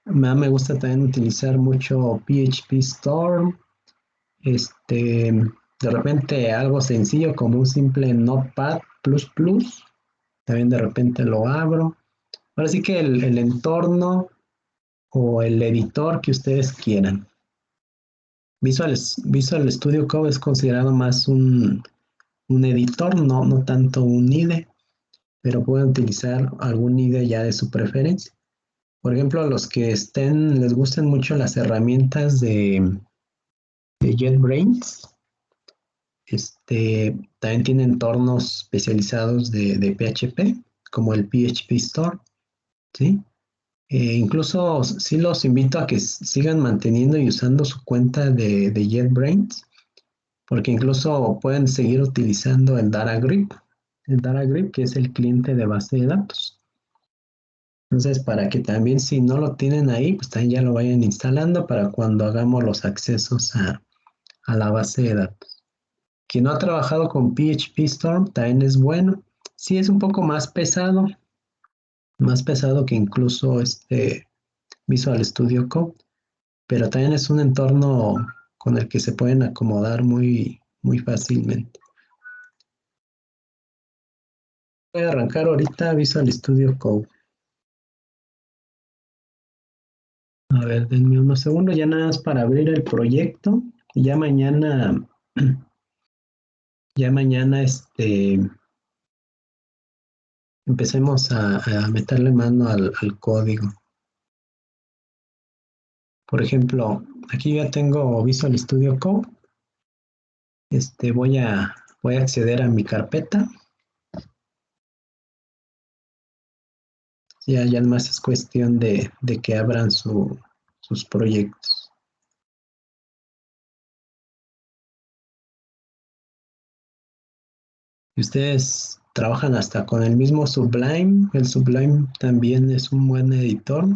Me gusta también utilizar mucho PHP Storm. De repente algo sencillo como un simple Notepad++, también de repente lo abro. Ahora sí que el entorno o el editor que ustedes quieran. Visual Studio Code es considerado más un editor, no tanto un IDE, pero pueden utilizar algún IDE ya de su preferencia. Por ejemplo, a los que les gusten mucho las herramientas de JetBrains, También tiene entornos especializados de PHP, como el PHP Store, ¿sí? Incluso sí los invito a que sigan manteniendo y usando su cuenta de JetBrains, porque incluso pueden seguir utilizando el DataGrip, que es el cliente de base de datos. Entonces, para que también si no lo tienen ahí, pues también ya lo vayan instalando para cuando hagamos los accesos a la base de datos. Quien no ha trabajado con PHP Storm también es bueno. Sí, es un poco más pesado que incluso Visual Studio Code, pero también es un entorno con el que se pueden acomodar muy, muy fácilmente. Voy a arrancar ahorita Visual Studio Code. A ver, denme unos segundos, ya nada más para abrir el proyecto. Y ya mañana empecemos a meterle mano al código. Por ejemplo, aquí ya tengo Visual Studio Code. Voy a acceder a mi carpeta. Ya más es cuestión de que abran sus proyectos. Y ustedes trabajan hasta con el mismo Sublime. El Sublime también es un buen editor.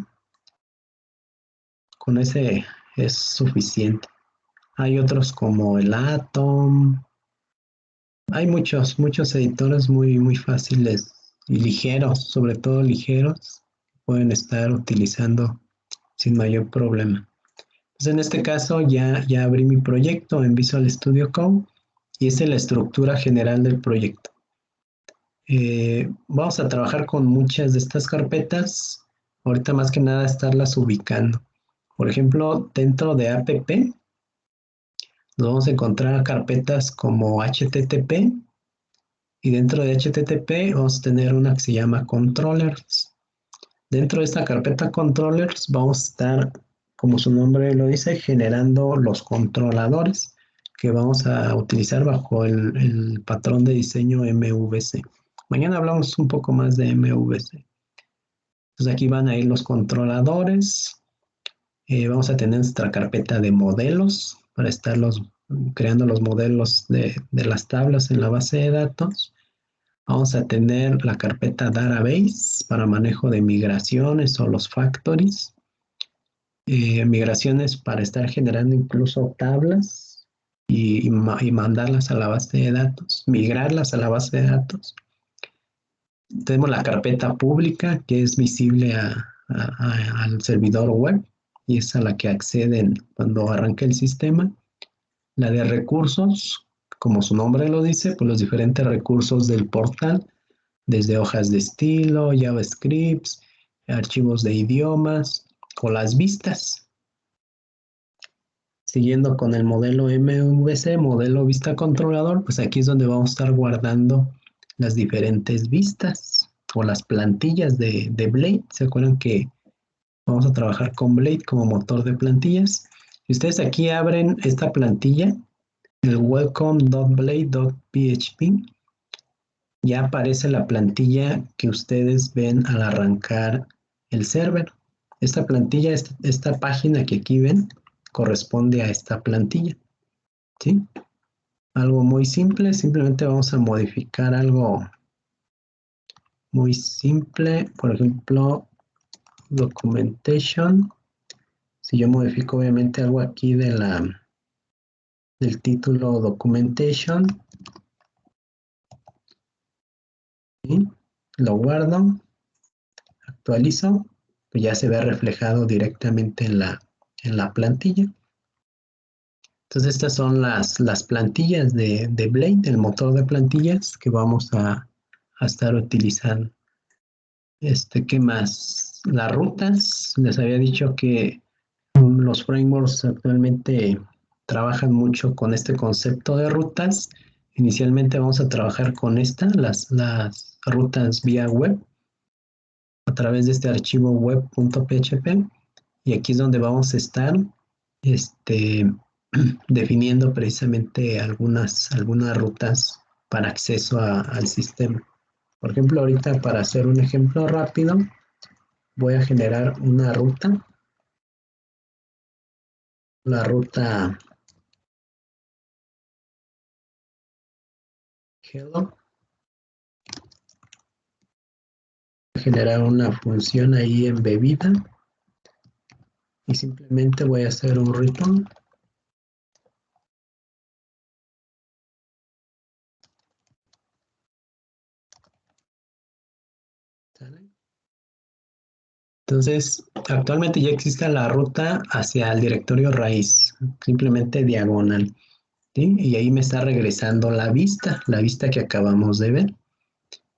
Con ese es suficiente. Hay otros como el Atom. Hay muchos editores muy, muy fáciles y ligeros, sobre todo ligeros, pueden estar utilizando sin mayor problema. Entonces, en este caso ya abrí mi proyecto en Visual Studio Code y esa es la estructura general del proyecto. Vamos a trabajar con muchas de estas carpetas. Ahorita más que nada estarlas ubicando. Por ejemplo, dentro de app nos vamos a encontrar carpetas como HTTP y dentro de HTTP vamos a tener una que se llama controllers. Dentro de esta carpeta controllers vamos a estar, como su nombre lo dice, generando los controladores que vamos a utilizar bajo el patrón de diseño MVC. Mañana hablamos un poco más de MVC. Entonces aquí van a ir los controladores. Vamos a tener nuestra carpeta de modelos para estar creando los modelos de las tablas en la base de datos. Vamos a tener la carpeta Database para manejo de migraciones o los factories. Migraciones para estar generando incluso tablas y mandarlas a la base de datos, migrarlas a la base de datos. Tenemos la carpeta pública que es visible al servidor web y es a la que acceden cuando arranca el sistema. La de recursos, como su nombre lo dice, pues los diferentes recursos del portal, desde hojas de estilo, JavaScript, archivos de idiomas o las vistas. Siguiendo con el modelo MVC, modelo vista controlador, pues aquí es donde vamos a estar guardando las diferentes vistas o las plantillas de Blade. ¿Se acuerdan que vamos a trabajar con Blade como motor de plantillas? Si ustedes aquí abren esta plantilla, el welcome.blade.php, ya aparece la plantilla que ustedes ven al arrancar el server. Esta plantilla, esta página que aquí ven, corresponde a esta plantilla, ¿sí? Algo muy simple, simplemente vamos a modificar algo muy simple, por ejemplo, documentation. Si yo modifico obviamente algo aquí del título documentation, ¿sí? Lo guardo, actualizo, pues ya se ve reflejado directamente en la plantilla. Entonces estas son las plantillas de Blade, el motor de plantillas que vamos a estar utilizando. ¿Qué más? Las rutas, les había dicho que los frameworks actualmente trabajan mucho con este concepto de rutas. Inicialmente vamos a trabajar con las rutas vía web a través de este archivo web.php y aquí es donde vamos a estar definiendo precisamente algunas rutas para acceso al sistema. Por ejemplo, ahorita para hacer un ejemplo rápido, voy a generar una ruta, la ruta hello, voy a generar una función ahí embebida y simplemente voy a hacer un return. Entonces, actualmente ya existe la ruta hacia el directorio raíz, simplemente diagonal, ¿sí? Y ahí me está regresando la vista que acabamos de ver.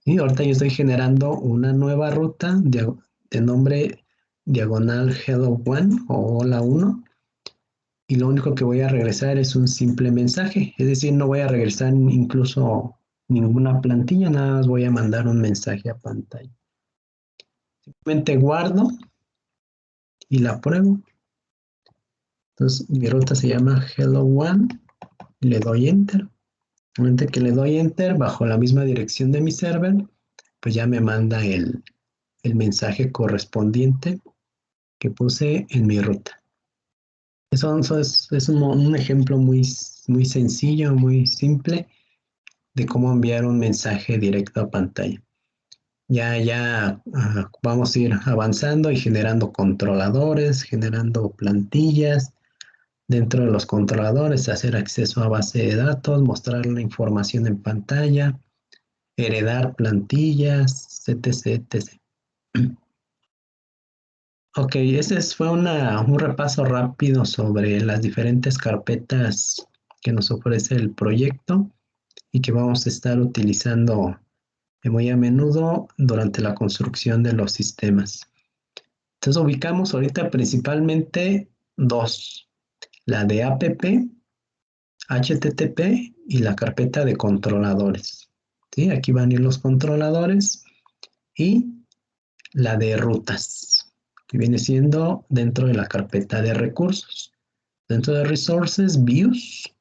Y ahorita yo estoy generando una nueva ruta de nombre diagonal hello one o hola 1. Y lo único que voy a regresar es un simple mensaje. Es decir, no voy a regresar incluso ninguna plantilla, nada más voy a mandar un mensaje a pantalla. Simplemente guardo y la pruebo. Entonces mi ruta se llama hello one. Le doy enter. Momento que le doy enter bajo la misma dirección de mi server, pues ya me manda el mensaje correspondiente que puse en mi ruta. Eso es un ejemplo muy sencillo, muy simple de cómo enviar un mensaje directo a pantalla. Ya vamos a ir avanzando y generando controladores, generando plantillas. Dentro de los controladores, hacer acceso a base de datos, mostrar la información en pantalla, heredar plantillas, etc, etc. Ok, ese fue un repaso rápido sobre las diferentes carpetas que nos ofrece el proyecto y que vamos a estar utilizando muy a menudo durante la construcción de los sistemas. Entonces ubicamos ahorita principalmente dos, la de app, HTTP y la carpeta de controladores. ¿Sí? Aquí van a ir los controladores y la de rutas, que viene siendo dentro de la carpeta de recursos. Dentro de Resources Views,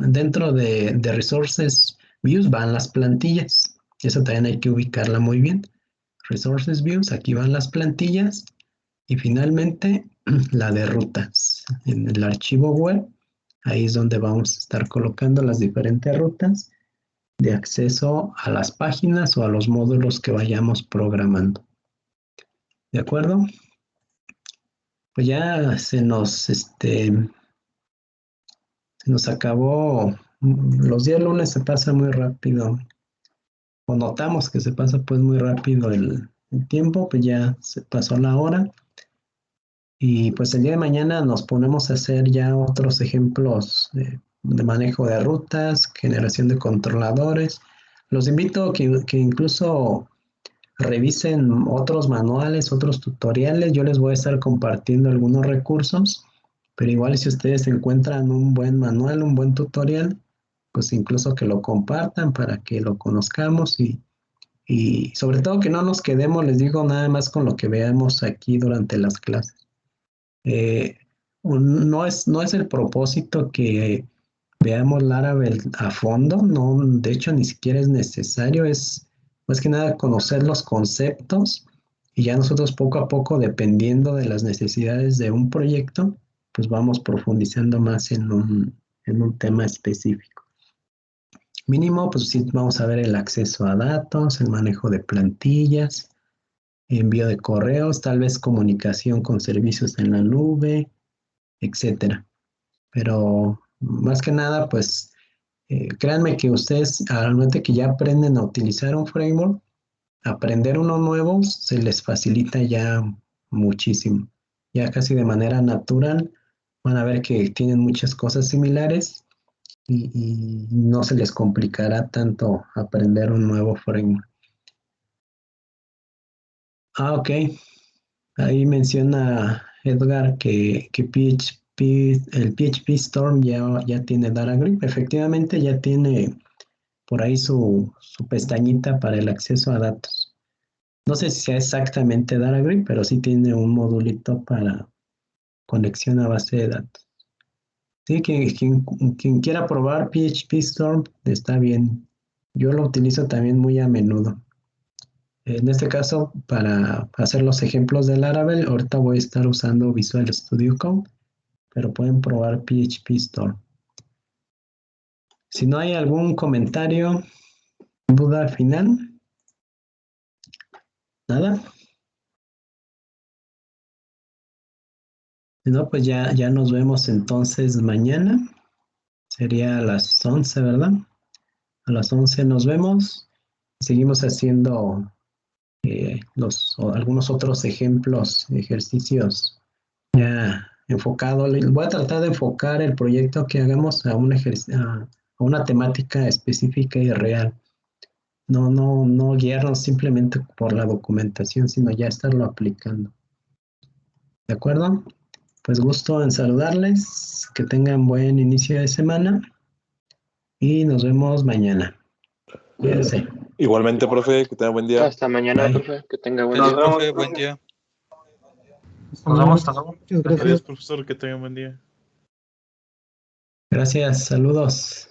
dentro de Resources Views van las plantillas. Eso también hay que ubicarla muy bien. Resources Views, aquí van las plantillas. Y finalmente, la de rutas. En el archivo web, ahí es donde vamos a estar colocando las diferentes rutas de acceso a las páginas o a los módulos que vayamos programando. ¿De acuerdo? Pues ya se nos acabó. Los días lunes se pasa muy rápido. O notamos que se pasa pues muy rápido el tiempo, pues ya se pasó la hora. Y pues el día de mañana nos ponemos a hacer ya otros ejemplos de manejo de rutas, generación de controladores. Los invito a que incluso revisen otros manuales, otros tutoriales. Yo les voy a estar compartiendo algunos recursos, pero igual si ustedes encuentran un buen manual, un buen tutorial, pues incluso que lo compartan para que lo conozcamos y sobre todo que no nos quedemos, les digo, nada más con lo que veamos aquí durante las clases. No es el propósito que veamos Laravel a fondo, no, de hecho ni siquiera es necesario, es más que nada conocer los conceptos y ya nosotros poco a poco, dependiendo de las necesidades de un proyecto, pues vamos profundizando más en un tema específico. Mínimo, pues sí, vamos a ver el acceso a datos, el manejo de plantillas, envío de correos, tal vez comunicación con servicios en la nube, etcétera. Pero más que nada, pues créanme que ustedes, al momento que ya aprenden a utilizar un framework, aprender uno nuevo se les facilita ya muchísimo. Ya casi de manera natural van a ver que tienen muchas cosas similares y no se les complicará tanto aprender un nuevo framework. Ok. Ahí menciona Edgar que el PHP Storm ya tiene DataGrip. Efectivamente, ya tiene por ahí su pestañita para el acceso a datos. No sé si sea exactamente DataGrip, pero sí tiene un modulito para conexión a base de datos. Sí, quien quiera probar PHP Storm está bien. Yo lo utilizo también muy a menudo. En este caso, para hacer los ejemplos de Laravel, ahorita voy a estar usando Visual Studio Code, pero pueden probar PHP Storm. Si no hay algún comentario, duda final, nada. Si no, pues ya nos vemos entonces mañana. Sería a las 11, ¿verdad? A las 11 nos vemos. Seguimos haciendo algunos otros ejemplos, ejercicios ya enfocados. Voy a tratar de enfocar el proyecto que hagamos a una temática específica y real. No guiarnos simplemente por la documentación, sino ya estarlo aplicando. ¿De acuerdo? Pues gusto en saludarles, que tengan buen inicio de semana y nos vemos mañana. Cuídense. Igualmente, profe, que tenga buen día. Hasta mañana, Bye. profe. Que tenga buen Nos día. vemos, Profe, profe. buen día. Nos vemos, hasta luego. Muchas gracias. Adiós, profesor, que tenga un buen día. Gracias, saludos.